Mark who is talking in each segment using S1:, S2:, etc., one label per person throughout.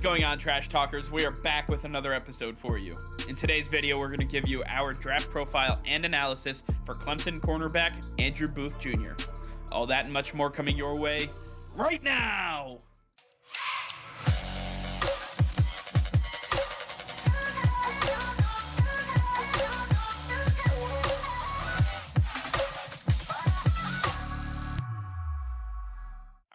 S1: going on, Trash Talkers? We are back with another episode for you. In today's video, we're going to give you our draft profile and analysis for Clemson cornerback Andrew Booth Jr. All that and much more coming your way right now!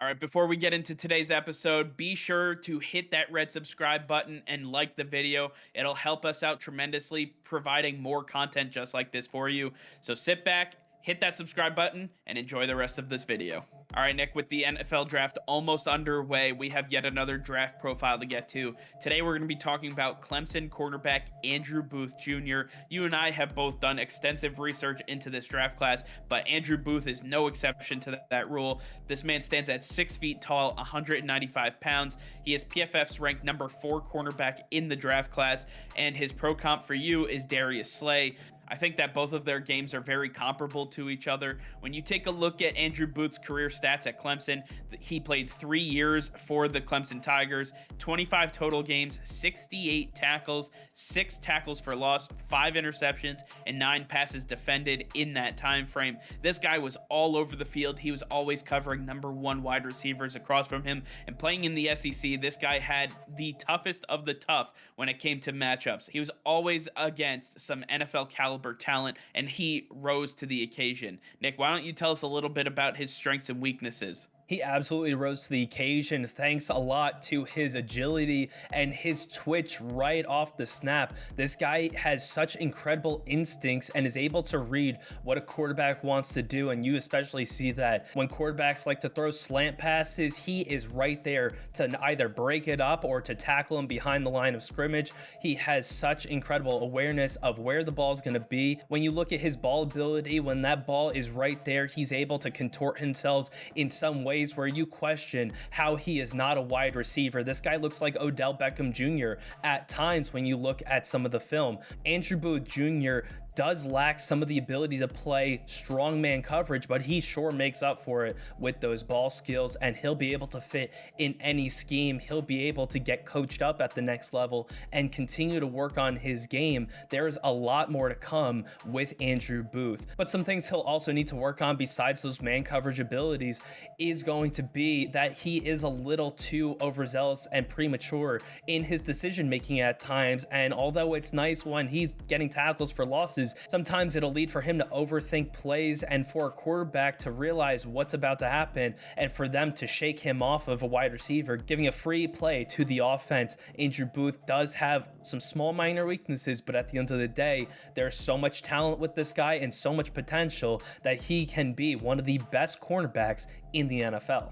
S1: All right, before we get into today's episode, be sure to hit that red subscribe button and like the video. It'll help us out tremendously, providing more content just like this for you. So sit back, hit that subscribe button, and enjoy the rest of this video. All right, Nick, with the NFL draft almost underway, we have yet another draft profile to get to. Today, we're going to be talking about Clemson cornerback Andrew Booth Jr. You and I have both done extensive research into this draft class, but Andrew Booth is no exception to that rule. This man stands at 6 feet tall, 195 pounds. He is PFF's ranked number 4 cornerback in the draft class, and his pro comp for you is Darius Slay. I think that both of their games are very comparable to each other. When you take a look at Andrew Booth's career stats at Clemson, he played 3 years for the Clemson Tigers, 25 total games, 68 tackles, 6 tackles for loss, 5 interceptions, and 9 passes defended in that time frame. This guy was all over the field. He was always covering number 1 wide receivers across from him, and playing in the SEC, this guy had the toughest of the tough when it came to matchups. He was always against some NFL caliber talent, and he rose to the occasion. Nick, why don't you tell us a little bit about his strengths and weaknesses?
S2: He absolutely rose to the occasion thanks a lot to his agility and his twitch right off the snap. This guy has such incredible instincts and is able to read what a quarterback wants to do, and you especially see that when quarterbacks like to throw slant passes, he is right there to either break it up or to tackle him behind the line of scrimmage. He has such incredible awareness of where the ball is going to be. When you look at his ball ability, when that ball is right there, he's able to contort himself in some way where you question how he is not a wide receiver. This guy looks like Odell Beckham Jr. at times when you look at some of the film. Andrew Booth Jr. does lack some of the ability to play strongman coverage, but he sure makes up for it with those ball skills, and he'll be able to fit in any scheme. He'll be able to get coached up at the next level and continue to work on his game. There's a lot more to come with Andrew Booth, but some things he'll also need to work on besides those man coverage abilities is going to be that he is a little too overzealous and premature in his decision making at times, and although it's nice when he's getting tackles for losses, sometimes it'll lead for him to overthink plays and for a quarterback to realize what's about to happen and for them to shake him off of a wide receiver, giving a free play to the offense. Andrew Booth does have some small minor weaknesses, but at the end of the day, there's so much talent with this guy and so much potential that he can be one of the best cornerbacks in the NFL.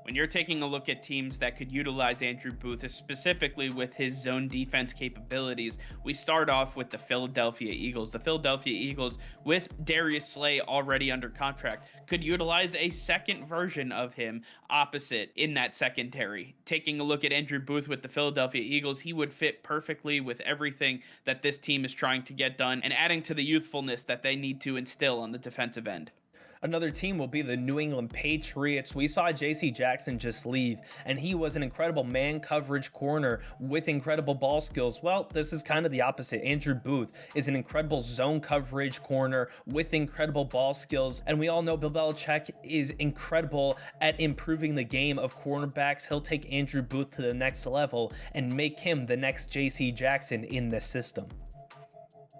S1: When you're taking a look at teams that could utilize Andrew Booth, specifically with his zone defense capabilities, we start off with the Philadelphia Eagles. The Philadelphia Eagles, with Darius Slay already under contract, could utilize a second version of him opposite in that secondary. Taking a look at Andrew Booth with the Philadelphia Eagles, he would fit perfectly with everything that this team is trying to get done and adding to the youthfulness that they need to instill on the defensive end.
S2: Another team will be the New England Patriots. We saw J.C. Jackson just leave, and he was an incredible man coverage corner with incredible ball skills. Well, this is kind of the opposite. Andrew Booth is an incredible zone coverage corner with incredible ball skills, and we all know Bill Belichick is incredible at improving the game of cornerbacks. He'll take Andrew Booth to the next level and make him the next J.C. Jackson in this system.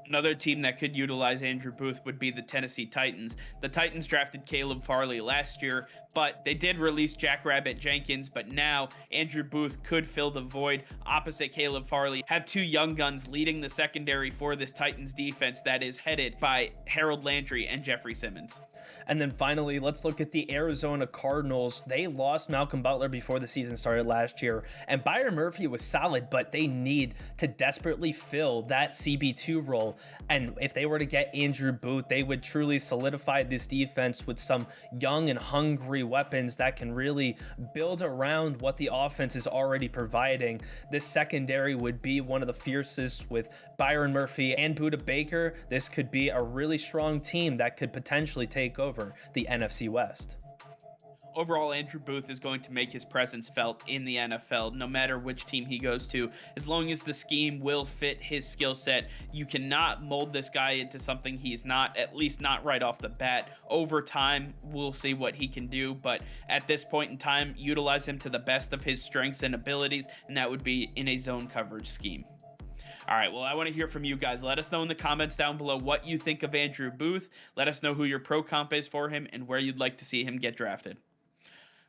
S1: Another team that could utilize Andrew Booth would be the Tennessee Titans. The Titans drafted Caleb Farley last year, but they did release Jackrabbit Jenkins, but now Andrew Booth could fill the void opposite Caleb Farley, have 2 young guns leading the secondary for this Titans defense that is headed by Harold Landry and Jeffrey Simmons.
S2: And then finally, let's look at the Arizona Cardinals. They lost Malcolm Butler before the season started last year, and Byron Murphy was solid, but they need to desperately fill that CB2 role. And if they were to get Andrew Booth, they would truly solidify this defense with some young and hungry weapons that can really build around what the offense is already providing. This secondary would be one of the fiercest with Byron Murphy and Budda Baker. This could be a really strong team that could potentially take over the NFC West.
S1: Overall, Andrew Booth is going to make his presence felt in the NFL, no matter which team he goes to. As long as the scheme will fit his skill set, you cannot mold this guy into something he's not, at least not right off the bat. Over time, we'll see what he can do, but at this point in time, utilize him to the best of his strengths and abilities, and that would be in a zone coverage scheme. All right, well, I want to hear from you guys. Let us know in the comments down below what you think of Andrew Booth. Let us know who your pro comp is for him and where you'd like to see him get drafted.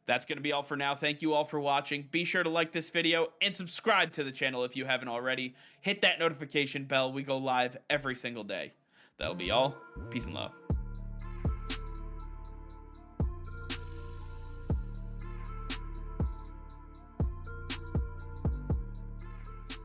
S1: That's going to be all for now. Thank you all for watching. Be sure to like this video and subscribe to the channel if you haven't already. Hit that notification bell. We go live every single day. That'll be all. Peace and love.